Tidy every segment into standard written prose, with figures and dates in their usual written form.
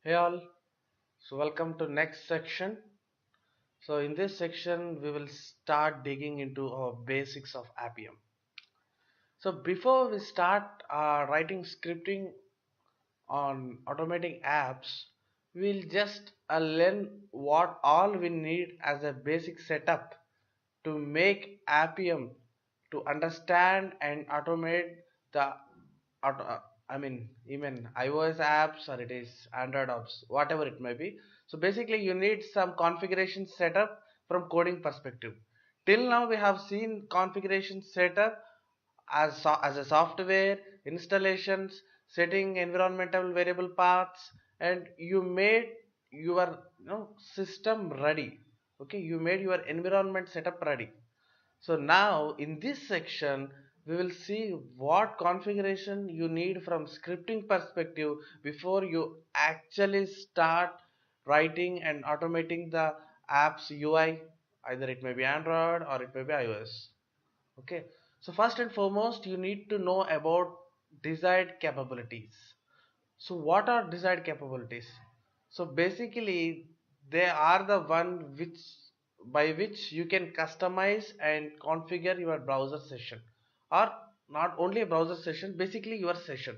Hey all, so welcome to next section. So in this section we will start digging into our basics of Appium. So before we start writing scripting on automating apps, we'll just learn what all we need as a basic setup to make Appium to understand and automate the auto, I mean even iOS apps or it is Android apps, whatever it may be. So basically you need some configuration setup from coding perspective. Till now we have seen configuration setup as a software installations, setting environmental variable paths, and you made your system ready. Okay, you made your environment setup ready. So now in this section we will see what configuration you need from scripting perspective before you actually start writing and automating the app's UI. Either it may be Android or it may be iOS. Okay, so first and foremost you need to know about desired capabilities. So what are desired capabilities? So basically they are the one which by which you can customize and configure your browser session, or not only a browser session, basically your session.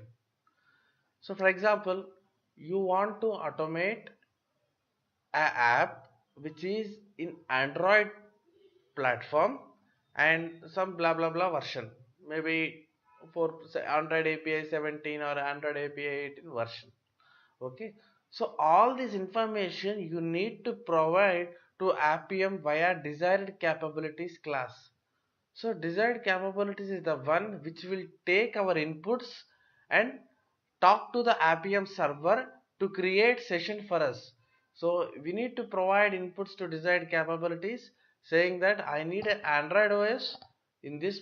So for example, you want to automate a app which is in Android platform and some blah blah blah version, maybe for say Android API 17 or Android API 18 version. Okay, so all this information you need to provide to Appium via desired capabilities class. So desired capabilities is the one which will take our inputs and talk to the Appium server to create session for us. So we need to provide inputs to desired capabilities saying that I need an Android OS in this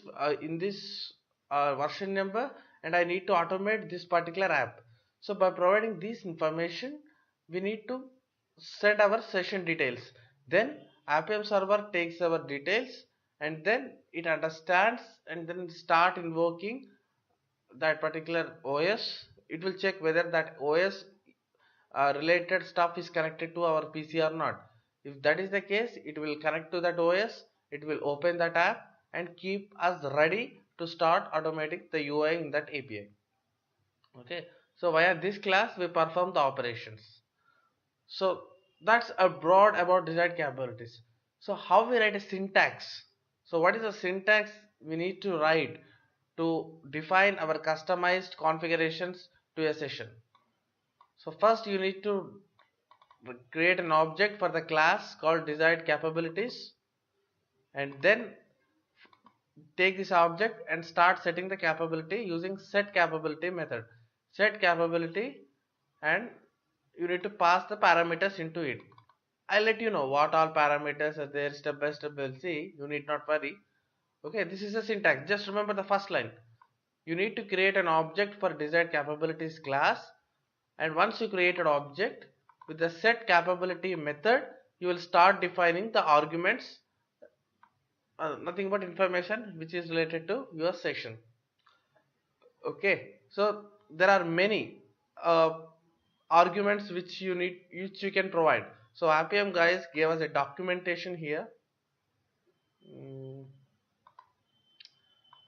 version number, and I need to automate this particular app. So by providing this information we need to set our session details. Then Appium server takes our details and then it understands and then start invoking that particular OS. It will check whether that OS related stuff is connected to our PC or not. If that is the case, it will connect to that OS, it will open that app and keep us ready to start automating the UI in that API. Okay, so via this class we perform the operations. So that's a broad about desired capabilities. So how we write a syntax? So what is the syntax we need to write to define our customized configurations to a session? So first you need to create an object for the class called desired capabilities, and then take this object and start setting the capability using set capability method. Set capability, and you need to pass the parameters into it. I'll let you know what all parameters are there step by step. We'll see, you need not worry. Okay, this is the syntax. Just remember the first line. You need to create an object for desired capabilities class, and once you create an object with the set capability method, you will start defining the arguments, nothing but information which is related to your section. Okay, so there are many uh, arguments which you can provide. So Appium guys gave us a documentation here. Mm,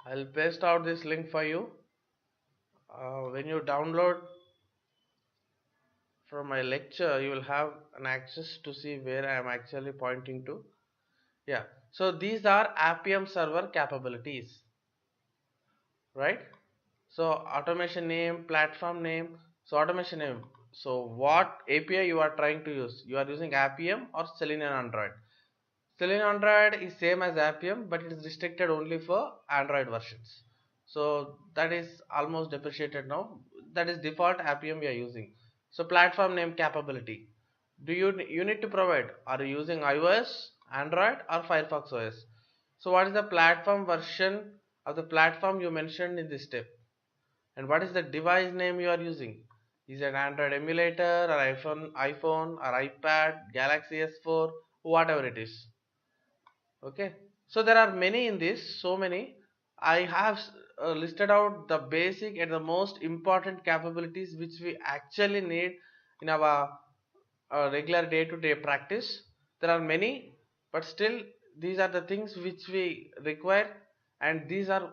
I'll paste out this link for you. When you download from my lecture, you will have an access to see where I am actually pointing to. Yeah, so these are Appium server capabilities, right? So automation name, platform name. So automation name. So what API you are trying to use? You are using Appium or Selenium Android. Selenium Android is same as Appium, but it is restricted only for Android versions. So that is almost depreciated now. That is default Appium we are using. So platform name capability. You need to provide? Are you using iOS, Android, or Firefox OS? So what is the platform version of the platform you mentioned in this step? And what is the device name you are using? Is it Android emulator or iPhone or iPad, Galaxy S4, whatever it is? Okay, so there are many in this, so many. I have listed out the basic and the most important capabilities which we actually need in our regular day-to-day practice. There are many, but still these are the things which we require, and these are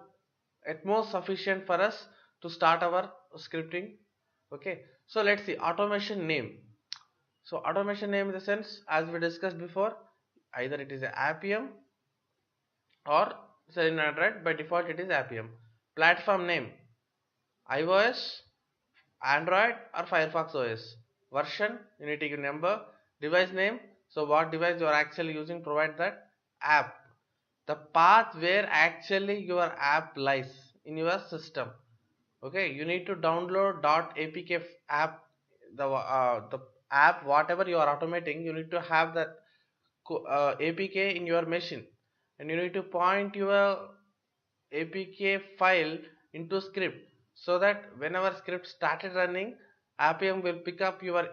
at most sufficient for us to start our scripting. Okay, so let's see automation name. So automation name in the sense, as we discussed before, either it is a Appium or say in Android by default it is Appium. Platform name, iOS, Android or Firefox OS. Version, you need to give number. Device name, so what device you are actually using, provide that. App, the path where actually your app lies in your system. Okay, you need to download .apk app, the app whatever you are automating, you need to have that apk in your machine, and you need to point your apk file into script, so that whenever script started running, Appium will pick up your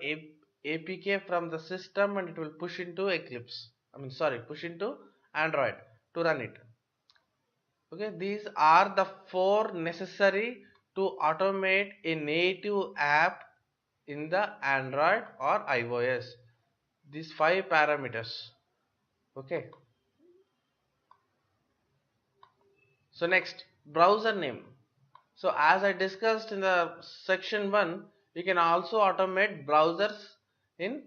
apk from the system and it will push into Eclipse. Push into Android to run it. Okay, these are the four necessary to automate a native app in the Android or iOS. These five parameters. Okay. So next, browser name. So as I discussed in the section 1, you can also automate browsers in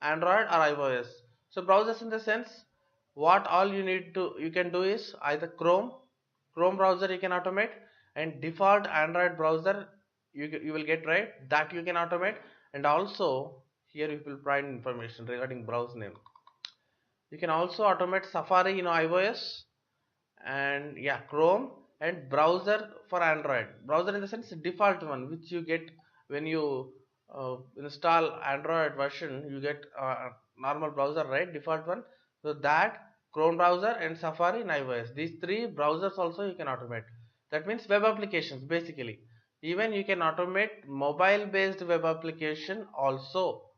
Android or iOS. So browsers in the sense, what all you can do is either Chrome browser you can automate, and default Android browser you will get, right, that you can automate. And also here you will provide information regarding browse name. You can also automate Safari in iOS, and yeah, Chrome, and browser for Android. Browser in the sense default one which you get when you install Android version, you get normal browser, right, default one. So that Chrome browser and Safari in iOS, these three browsers also you can automate. That means web applications basically. Even you can automate mobile based web application also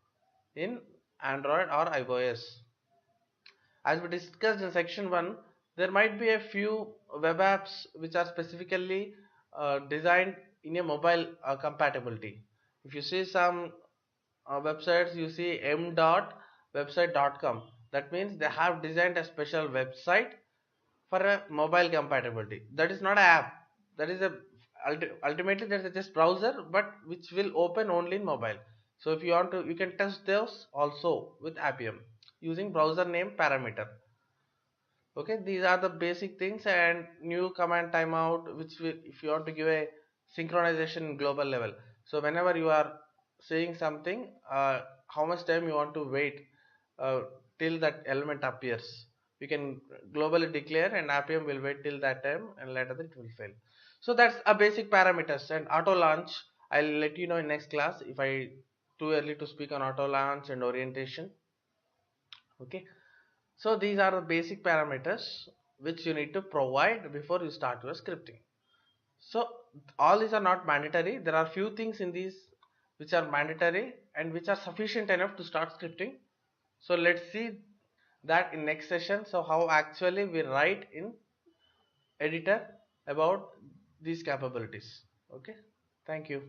in Android or iOS. As we discussed in section 1, there might be a few web apps which are specifically designed in a mobile compatibility. If you see some websites, you see m.website.com, that means they have designed a special website for a mobile compatibility. That is not an app, that is a ultimately that is just browser, but which will open only in mobile. So if you want to, you can test those also with Appium using browser name parameter. Okay, these are the basic things. And new command timeout, which will, if you want to give a synchronization global level, so whenever you are saying something, how much time you want to wait uh, till that element appears, you can globally declare, and Appium will wait till that time, and later it will fail. So that's a basic parameters. And auto launch, I'll let you know in next class if I too early to speak on auto launch and orientation. Okay, so these are the basic parameters which you need to provide before you start your scripting. So all these are not mandatory. There are few things in these which are mandatory and which are sufficient enough to start scripting. So let's see that in next session. So how actually we write in editor about these capabilities. Okay, thank you.